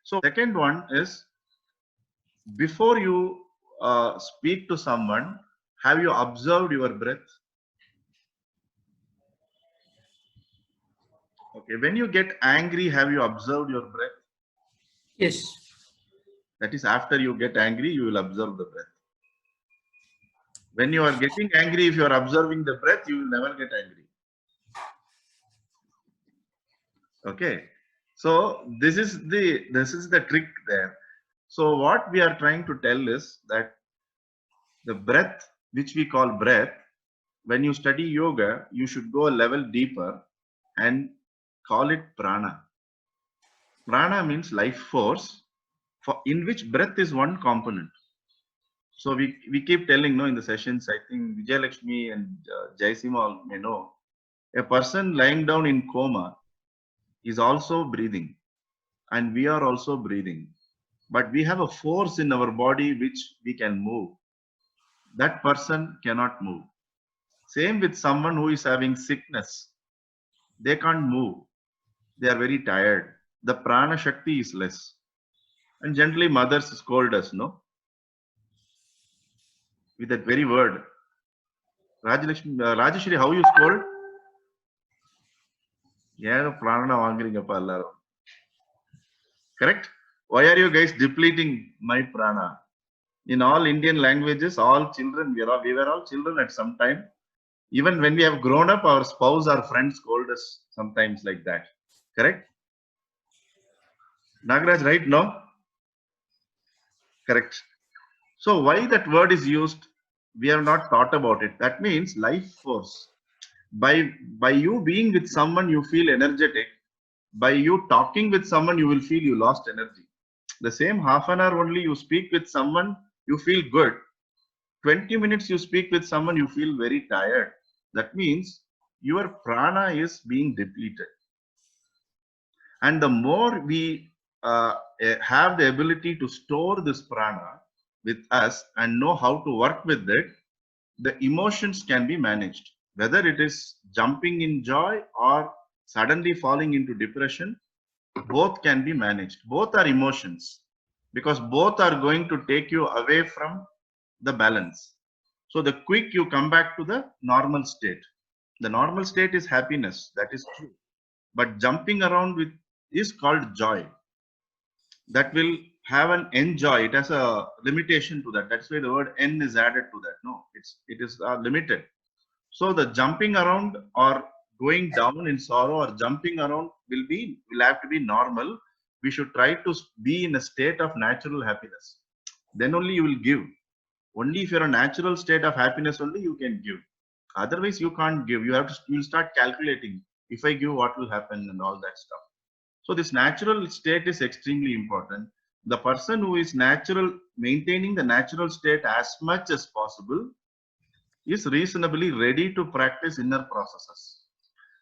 So second one is, before you speak to someone, have you observed your breath? Okay, when you get angry, have you observed your breath? Yes. That is, after you get angry, you will observe the breath. When you are getting angry, if you are observing the breath, you will never get angry. Okay, so this is the trick there. So what we are trying to tell is that the breath, which we call breath, when you study yoga, you should go a level deeper and call it prana. Prana means life force, for in which breath is one component. So we keep telling, no, in the sessions, I think Vijay Lakshmi and Jaisima all may know, a person lying down in coma is also breathing, and we are also breathing. But we have a force in our body which we can move. That person cannot move. Same with someone who is having sickness. They can't move. They are very tired. The prana shakti is less. And generally mothers scold us, no? With that very word. Rajeshri, how you scold? Yeah, prana vaangringappa ellarum. Correct? Why are you guys depleting my prana? In all Indian languages, all children, we were all children at some time. Even when we have grown up, our spouse or friends scold us sometimes like that. Correct? Nagaraj, right? No? Correct. So why that word is used, we have not thought about it. That means life force. By you being with someone, you feel energetic. By you talking with someone, you will feel you lost energy. The same half an hour only you speak with someone, you feel good. 20 minutes you speak with someone, you feel very tired. That means your prana is being depleted. And the more we have the ability to store this prana with us and know how to work with it, the emotions can be managed. Whether it is jumping in joy or suddenly falling into depression, both can be managed. Both are emotions, because both are going to take you away from the balance. So the quick you come back to the normal state. The normal state is happiness, that is true. But jumping around with is called joy. That will have an enjoy. It has a limitation to that. That's why the word n is added to that. No, it is limited. So the jumping around or going down in sorrow or jumping around will have to be normal. We should try to be in a state of natural happiness. Then only you will give. Only if you're a natural state of happiness only you can give. Otherwise you can't give. You'll start calculating. If I give, what will happen and all that stuff. So this natural state is extremely important. The person who is maintaining the natural state as much as possible is reasonably ready to practice inner processes.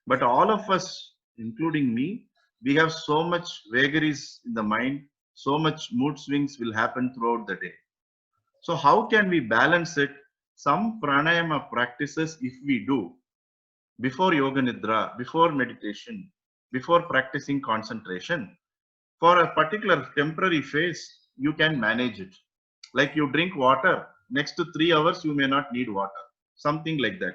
But all of us, including me, we have so much vagaries in the mind, so much mood swings will happen throughout the day. So how can we balance it? Some pranayama practices, if we do, before yoga nidra, before meditation, before practicing concentration, for a particular temporary phase, you can manage it. Like you drink water, next to 3 hours, you may not need water. Something like that.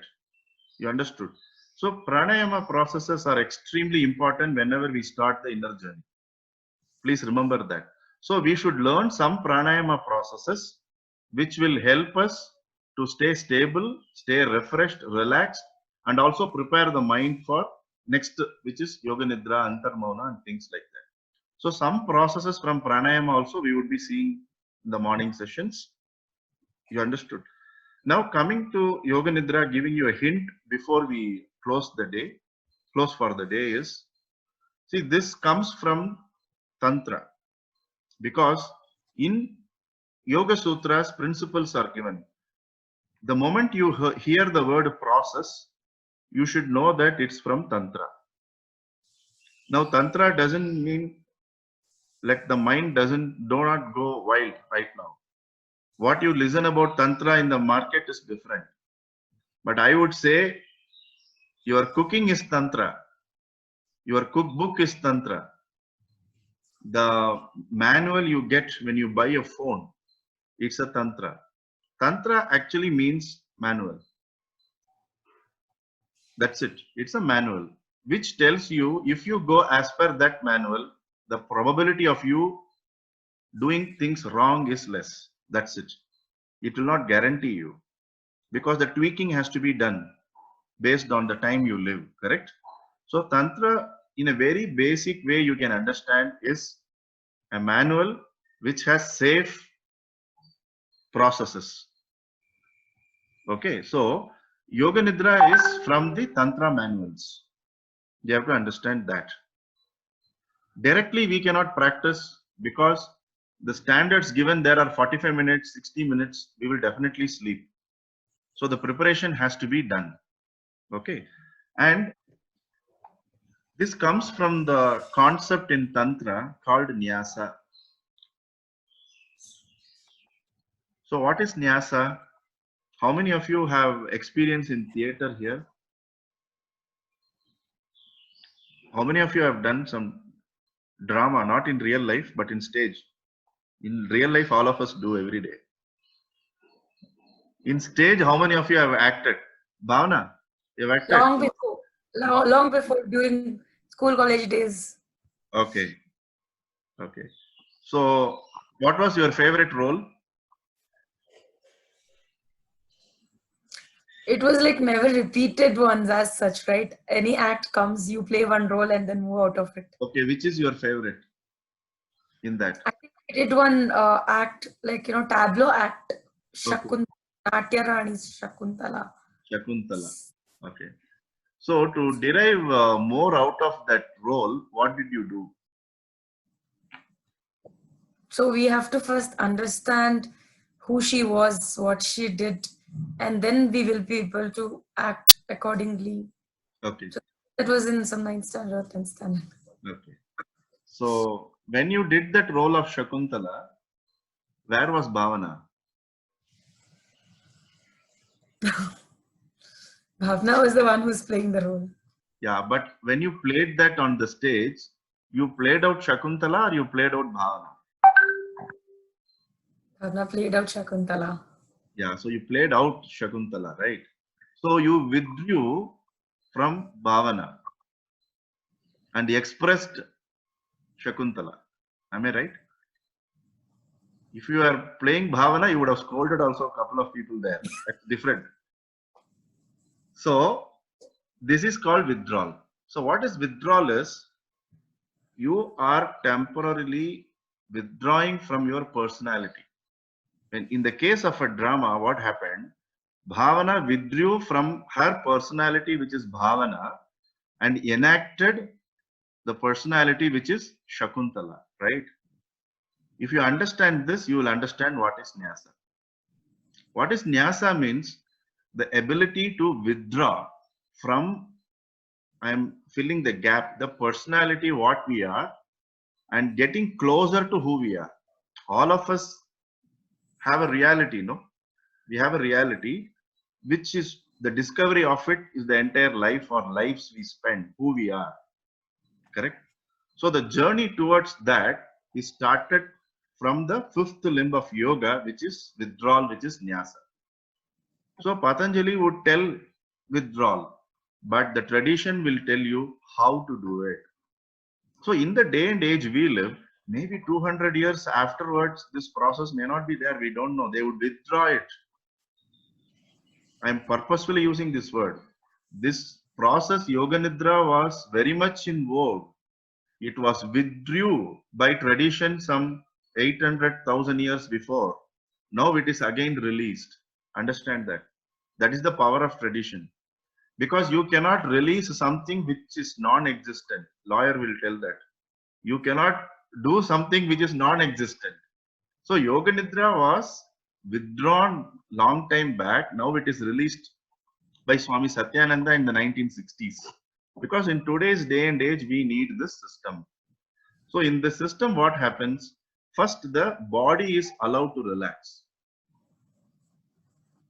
You understood? So pranayama processes are extremely important whenever we start the inner journey. Please remember that. So we should learn some pranayama processes which will help us to stay stable, stay refreshed, relaxed, and also prepare the mind for next, which is yoga nidra, antarmauna, and things like that. So some processes from pranayama also we would be seeing in the morning sessions. You understood? Now coming to yoga nidra, giving you a hint before we close for the day is, see, this comes from tantra, because in yoga sutras principles are given. The moment you hear the word process, you should know that it's from tantra. Now tantra doesn't mean like the mind do not go wild right now. What you listen about tantra in the market is different. But I would say your cooking is tantra. Your cookbook is tantra. The manual you get when you buy a phone, it's a tantra. Tantra actually means manual. That's it. It's a manual which tells you if you go as per that manual, the probability of you doing things wrong is less. That's it. It will not guarantee you because the tweaking has to be done based on the time you live, correct? So Tantra, in a very basic way you can understand, is a manual which has safe processes. Okay, so Yoga Nidra is from the Tantra manuals. You have to understand that. Directly we cannot practice because the standards given there are 45 minutes, 60 minutes, we will definitely sleep. So the preparation has to be done. Okay, and this comes from the concept in Tantra called Nyasa. So what is Nyasa? How many of you have experience in theater here? How many of you have done some drama, not in real life, but in stage? In real life, all of us do every day. In stage, how many of you have acted? Bhavana, you have acted? Long before, during school, college days. Okay. Okay. So, what was your favorite role? It was like never repeated ones as such, right? Any act comes, you play one role and then move out of it. Okay, which is your favorite in that? I think I did one act, like, tableau act, Okay. Natya Rani's Shakuntala. Shakuntala. Okay. So, to derive more out of that role, what did you do? So we have to first understand who she was, what she did, and then we will be able to act accordingly. Okay. So that was in some 9th standard or 10th standard. Okay. So, when you did that role of Shakuntala, where was Bhavana? Bhavna was the one who's playing the role. Yeah, but when you played that on the stage, you played out Shakuntala or you played out Bhavana? Bhavna played out Shakuntala. Yeah, so you played out Shakuntala, right? So you withdrew from Bhavana and expressed Shakuntala. Am I right? If you are playing Bhavana, you would have scolded also a couple of people there. That's different. So this is called withdrawal. So what is withdrawal is you are temporarily withdrawing from your personality. When in the case of a drama, what happened? Bhavana withdrew from her personality, which is Bhavana, and enacted the personality, which is Shakuntala, right? If you understand this, you will understand what is Nyasa. What is Nyasa means the ability to withdraw from, I am filling the gap, the personality, what we are, and getting closer to who we are. All of us have a reality, no? We have a reality, which is the discovery of it is the entire life or lives we spend, who we are, correct? So the journey towards that is started from the fifth limb of yoga, which is withdrawal, which is Nyasa. So Patanjali would tell withdrawal, but the tradition will tell you how to do it. So in the day and age we live, maybe 200 years afterwards, this process may not be there. We don't know. They would withdraw it. I am purposefully using this word. This process, Yoga Nidra, was very much in vogue. It was withdrew by tradition some 800,000 years before. Now it is again released. Understand that. That is the power of tradition. Because you cannot release something which is non-existent. Lawyer will tell that. You cannot do something which is non-existent. So Yoga Nidra was withdrawn long time back. Now it is released by Swami Satyananda in the 1960s. Because in today's day and age, we need this system. So in the system, what happens? First, the body is allowed to relax.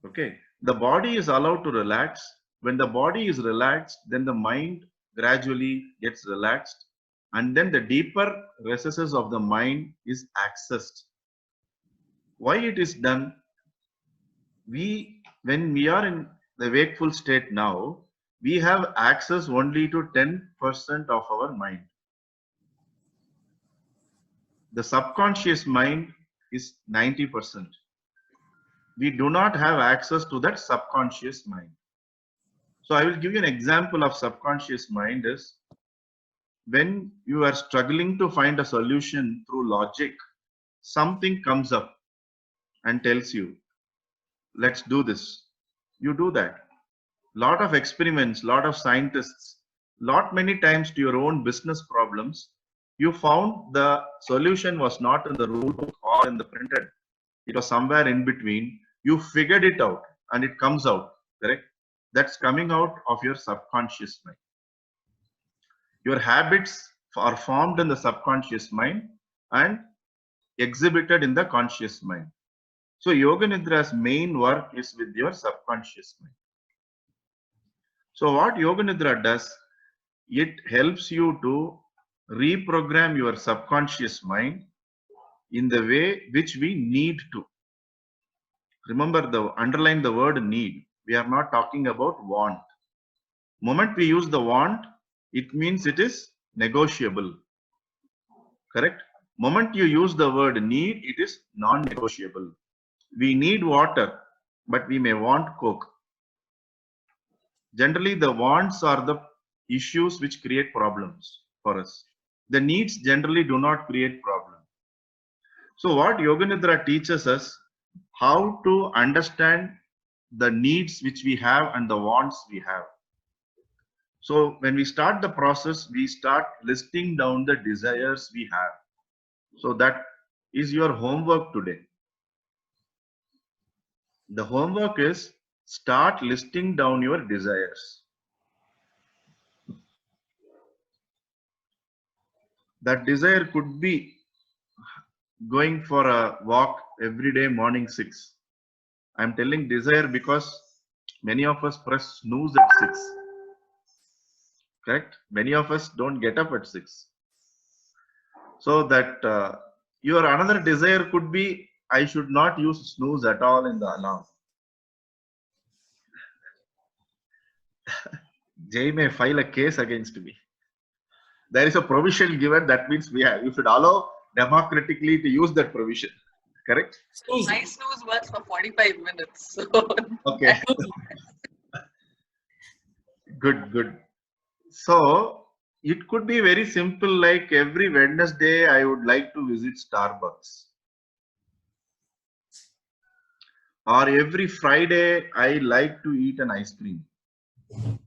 Okay. The body is allowed to relax. When the body is relaxed, then the mind gradually gets relaxed. and then the deeper recesses of the mind is accessed. Why it is done? When we are in the wakeful state now, we have access only to 10% of our mind. The subconscious mind is 90%. We do not have access to that subconscious mind. So I will give you an example of subconscious mind is when you are struggling to find a solution through logic, something comes up and tells you, let's do this. You do that. Lot of experiments, lot of scientists, lot many times to your own business problems, you found the solution was not in the rule book or in the printed. It was somewhere in between. You figured it out and it comes out, correct? That's coming out of your subconscious mind. Your habits are formed in the subconscious mind and exhibited in the conscious mind. So Yoga Nidra's main work is with your subconscious mind. So what Yoga Nidra does, it helps you to reprogram your subconscious mind in the way which we need to. Remember, underline the word need. We are not talking about want. Moment we use the want, it means it is negotiable. Correct? Moment you use the word need, it is non-negotiable. We need water, but we may want Coke. Generally, the wants are the issues which create problems for us. The needs generally do not create problems. So what Yoga Nidra teaches us, how to understand the needs which we have and the wants we have. So when we start the process, we start listing down the desires we have. So that is your homework today. The homework is start listing down your desires. That desire could be going for a walk every day morning 6. I'm telling desire because many of us press snooze at 6. Correct? Many of us don't get up at 6. So that your another desire could be, I should not use snooze at all in the alarm. Jay may file a case against me. There is a provision given, that means you should allow democratically to use that provision. Correct? My snooze works for 45 minutes. So okay. Good. So it could be very simple, like every Wednesday I would like to visit Starbucks. Or every Friday I like to eat an ice cream.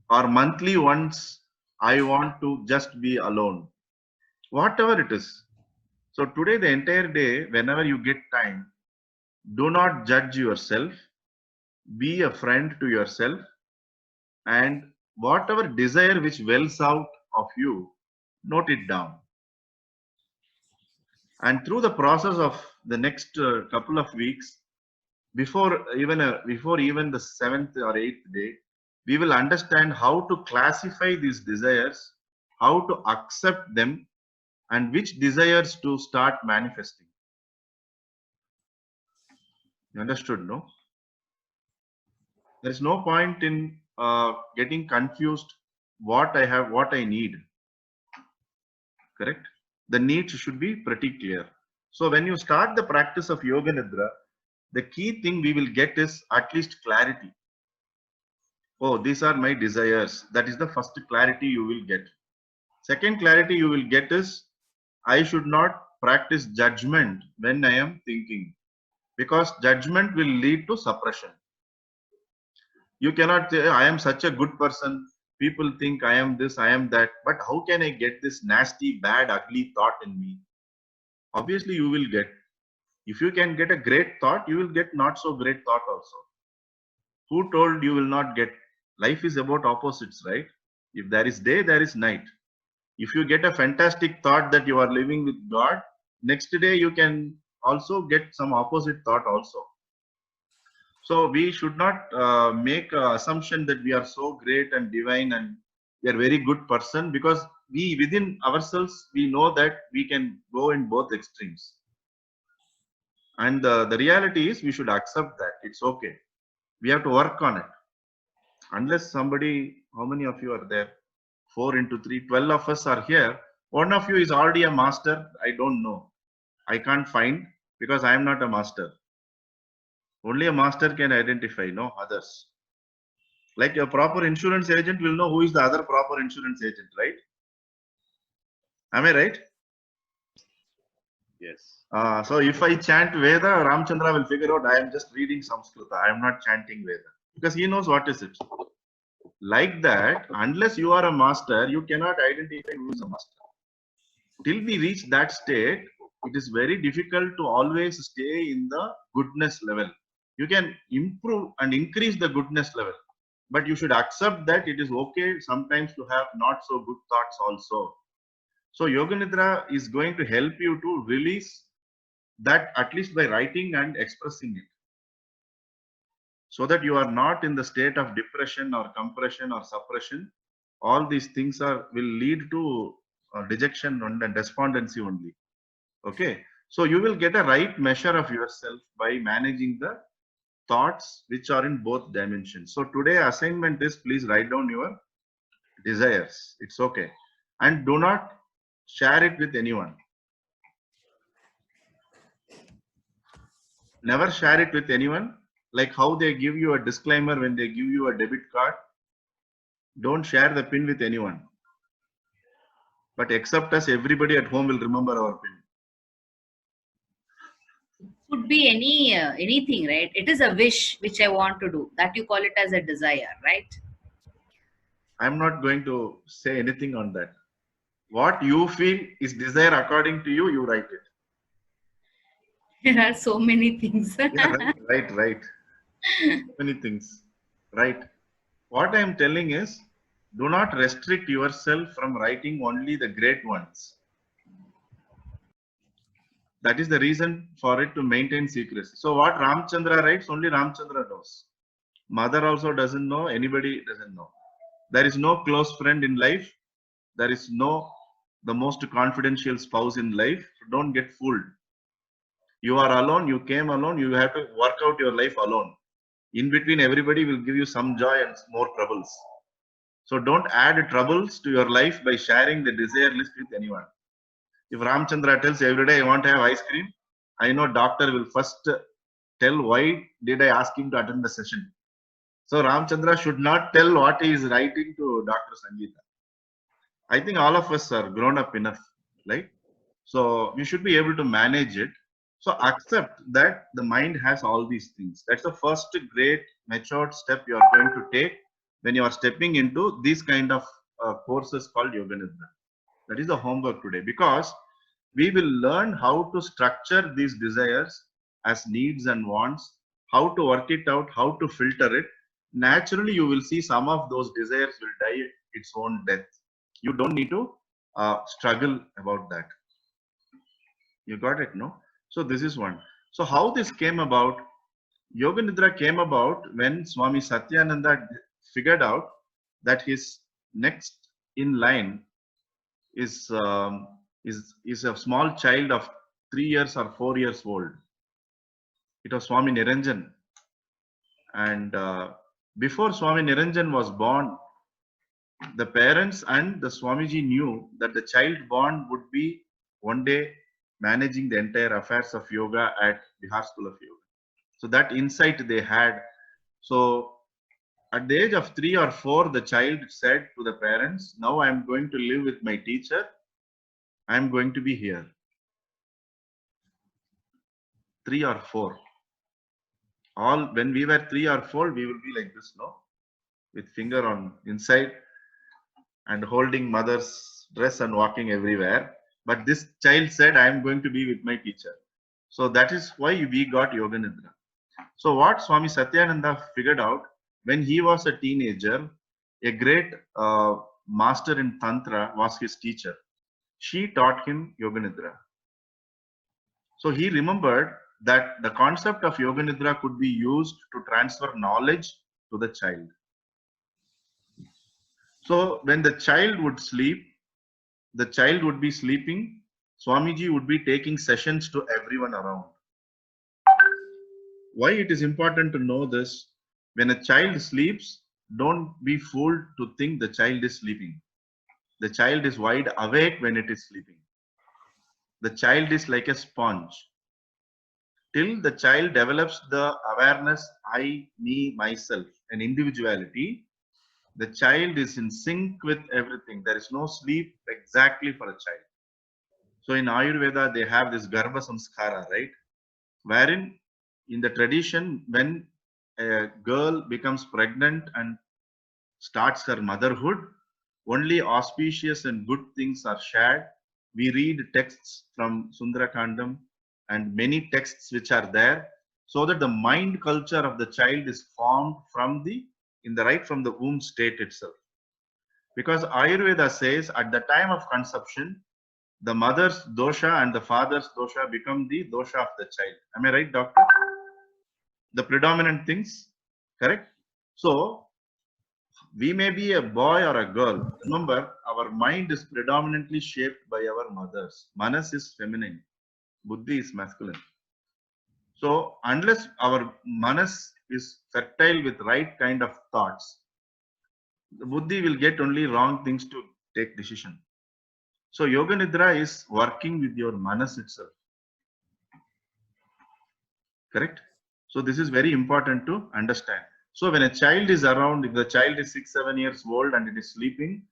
Or monthly once I want to just be alone. Whatever it is. So today, the entire day, whenever you get time, do not judge yourself. Be a friend to yourself. And whatever desire which wells out of you, note it down. And through the process of the next couple of weeks, before even the 7th or 8th day, we will understand how to classify these desires, how to accept them, and which desires to start manifesting. You understood, no? There is no point in getting confused what I have, what I need. Correct? The needs should be pretty clear. So when you start the practice of Yoga Nidra, the key thing we will get is at least clarity. Oh, these are my desires. That is the first clarity you will get. Second clarity you will get is, I should not practice judgment when I am thinking, because judgment will lead to suppression. You cannot say, I am such a good person. People think I am this, I am that. But how can I get this nasty, bad, ugly thought in me? Obviously, you will get. If you can get a great thought, you will get not so great thought also. Who told you will not get? Life is about opposites, right? If there is day, there is night. If you get a fantastic thought that you are living with God, next day you can also get some opposite thought also. So we should not make an assumption that we are so great and divine and we are a very good person, because we within ourselves, we know that we can go in both extremes. And the reality is we should accept that. It's okay. We have to work on it. Unless somebody, how many of you are there? 4 into 3, 12 of us are here. One of you is already a master. I don't know. I can't find because I am not a master. Only a master can identify, no others. Like a proper insurance agent will know who is the other proper insurance agent, right? Am I right? Yes. So if I chant Veda, Ramchandra will figure out I am just reading Samskrita. I am not chanting Veda because he knows what is it. Like that, unless you are a master, you cannot identify who is a master. Till we reach that state, it is very difficult to always stay in the goodness level. You can improve and increase the goodness level, but you should accept that it is okay sometimes to have not so good thoughts also. So Yoga Nidra is going to help you to release that, at least by writing and expressing it, so that you are not in the state of depression or compression or suppression. All these things will lead to dejection and despondency only. Okay, so you will get a right measure of yourself by managing the thoughts which are in both dimensions. So today assignment is, please write down your desires. It's okay, and do not share it with anyone. Never share it with anyone. Like how they give you a disclaimer when they give you a debit card. Don't share the pin with anyone. But except us, everybody at home will remember our pin. Could be anything, right? It is a wish which I want to do. That you call it as a desire, right? I'm not going to say anything on that. What you feel is desire according to you, you write it. There are so many things. Yeah, right. Many things, right? What I am telling is, do not restrict yourself from writing only the great ones. That is the reason for it to maintain secrecy. So what Ramchandra writes, only Ramchandra knows. Mother also doesn't know, anybody doesn't know. There is no close friend in life. There is no the most confidential spouse in life. Don't get fooled. You are alone, you came alone, you have to work out your life alone. In between, everybody will give you some joy and more troubles. So don't add troubles to your life by sharing the desire list with anyone. If Ramchandra tells every day I want to have ice cream, I know doctor will first tell why did I ask him to attend the session. So Ramchandra should not tell what he is writing to Dr. Sangeeta. I think all of us are grown up enough, right? So we should be able to manage it. So accept that the mind has all these things. That's the first great matured step you are going to take when you are stepping into these kind of courses called Yoga Nidra. That is the homework today, because we will learn how to structure these desires as needs and wants, how to work it out, how to filter it. Naturally, you will see some of those desires will die its own death. You don't need to struggle about that. You got it, no? So this is one. So how this came about, Yoga Nidra came about when Swami Satyananda figured out that his next in line is a small child of 3 years or 4 years old. It was Swami Niranjan. And before Swami Niranjan was born, the parents and the Swamiji knew that the child born would be one day managing the entire affairs of yoga at Bihar School of Yoga. So that insight they had. So at the age of 3 or 4, the child said to the parents, now I am going to live with my teacher. I am going to be here. 3 or 4. All when we were 3 or 4, we will be like this, no? With finger on inside and holding mother's dress and walking everywhere. But this child said, I am going to be with my teacher. So that is why we got Yoga Nidra. So what Swami Satyananda figured out, when he was a teenager, a great master in Tantra was his teacher. She taught him Yoga Nidra. So he remembered that the concept of Yoga Nidra could be used to transfer knowledge to the child. So when the child would sleep, the child would be sleeping. Swamiji would be taking sessions to everyone around. Why it is important to know this? When a child sleeps, don't be fooled to think the child is sleeping. The child is wide awake when it is sleeping. The child is like a sponge. Till the child develops the awareness, I, me, myself, and individuality, the child is in sync with everything. There is no sleep exactly for a child. So in Ayurveda, they have this Garbha Samskara, right? Wherein in the tradition, when a girl becomes pregnant and starts her motherhood, only auspicious and good things are shared. We read texts from Sundarakandam and many texts which are there, so that the mind culture of the child is formed from right from the womb state itself. Because Ayurveda says at the time of conception, the mother's dosha and the father's dosha become the dosha of the child. Am I right, doctor? The predominant things, correct? So we may be a boy or a girl. Remember, our mind is predominantly shaped by our mothers. Manas is feminine, buddhi is masculine. So unless our manas is fertile with right kind of thoughts, the buddhi will get only wrong things to take decision. So yoga nidra is working with your manas itself. Correct? So this is very important to understand. So when a child is around, if the child is 6-7 years old and it is sleeping,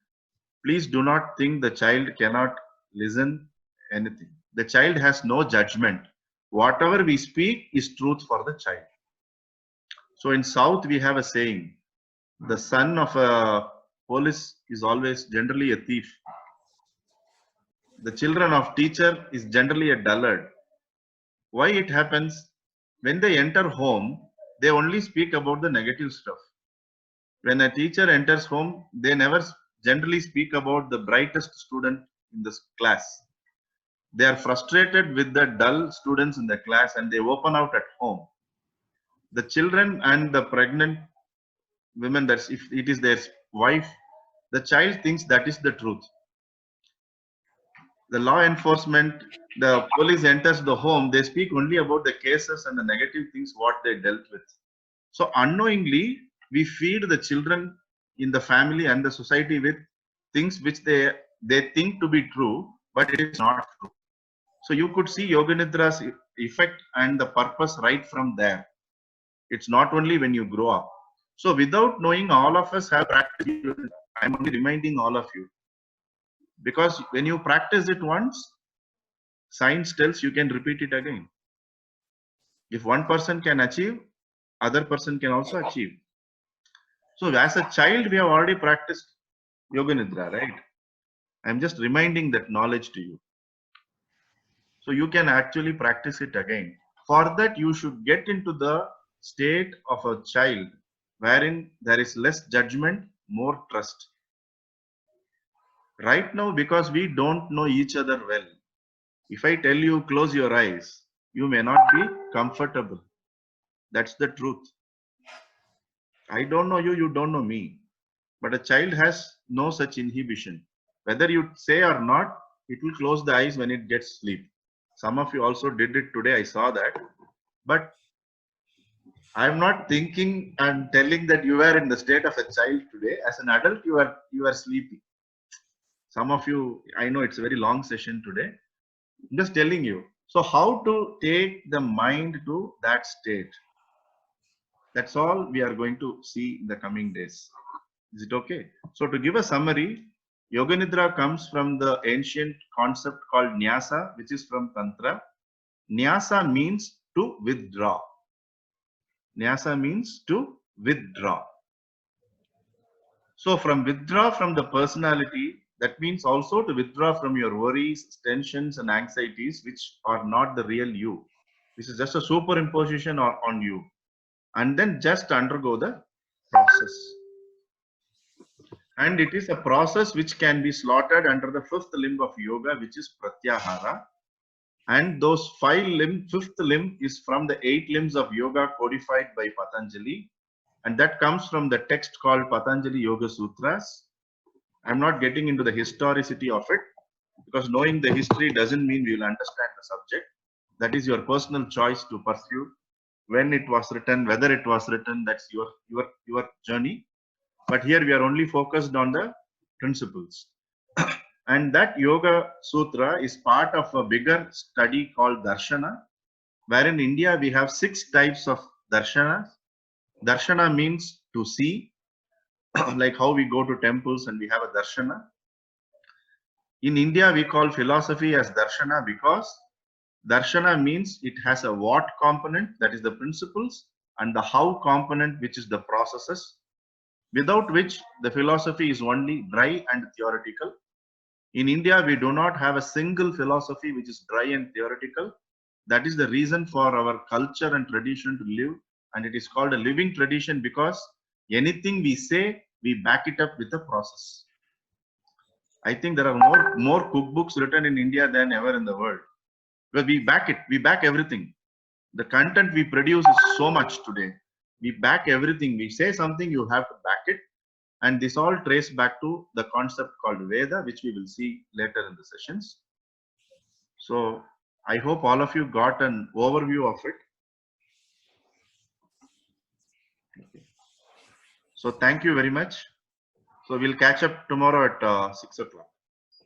please do not think the child cannot listen anything. The child has no judgment. Whatever we speak is truth for the child. So in South we have a saying, the son of a police is always generally a thief. The children of teacher is generally a dullard. Why it happens? When they enter home, they only speak about the negative stuff. When a teacher enters home, they never generally speak about the brightest student in this class. They are frustrated with the dull students in the class and they open out at home. The children and the pregnant women, that's if it is their wife, the child thinks that is the truth. The law enforcement, the police enters the home, they speak only about the cases and the negative things what they dealt with. So unknowingly, we feed the children in the family and the society with things which they think to be true, but it is not true. So you could see Yoga Nidra's effect and the purpose right from there. It's not only when you grow up. So without knowing, all of us have practiced. I'm only reminding all of you. Because when you practice it once, science tells you can repeat it again. If one person can achieve, other person can also achieve. So as a child, we have already practiced Yoga Nidra, right? I'm just reminding that knowledge to you. So you can actually practice it again. For that, you should get into the state of a child wherein there is less judgment, more trust. Right now, because we don't know each other well, if I tell you close your eyes, you may not be comfortable. That's the truth. I don't know you, you don't know me. But a child has no such inhibition. Whether you say or not, it will close the eyes when it gets sleep. Some of you also did it today, I saw that. But I'm not thinking and telling that you are in the state of a child today. As an adult, you are sleeping. Some of you, I know it's a very long session today. I'm just telling you. So how to take the mind to that state? That's all we are going to see in the coming days. Is it okay? So to give a summary, Yoga Nidra comes from the ancient concept called Nyasa, which is from Tantra. Nyasa means to withdraw. Nyasa means to withdraw. So from withdraw from the personality, that means also to withdraw from your worries, tensions and anxieties, which are not the real you. This is just a superimposition on you. And then just undergo the process. And it is a process which can be slotted under the fifth limb of yoga, which is Pratyahara. And those fifth limb is from the 8 limbs of yoga codified by Patanjali. And that comes from the text called Patanjali Yoga Sutras. I'm not getting into the historicity of it. because knowing the history doesn't mean we will understand the subject. That is your personal choice to pursue. When it was written, whether it was written, that's your journey. But here we are only focused on the principles. And that Yoga Sutra is part of a bigger study called Darshana, where in India we have 6 types of Darshana. Darshana means to see, like how we go to temples and we have a Darshana. In India, we call philosophy as Darshana because Darshana means it has a what component, that is the principles, and the how component, which is the processes, without which the philosophy is only dry and theoretical. In India, we do not have a single philosophy which is dry and theoretical. That is the reason for our culture and tradition to live, and it is called a living tradition because anything we say, we back it up with a process. I think there are more cookbooks written in India than ever in the world. Because we back everything. The content we produce is so much today. We back everything. We say something, you have to back it. And this all trace back to the concept called Veda, which we will see later in the sessions. So I hope all of you got an overview of it. Okay. So thank you very much. So we'll catch up tomorrow at 6 o'clock.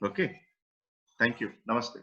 Okay. Thank you. Namaste.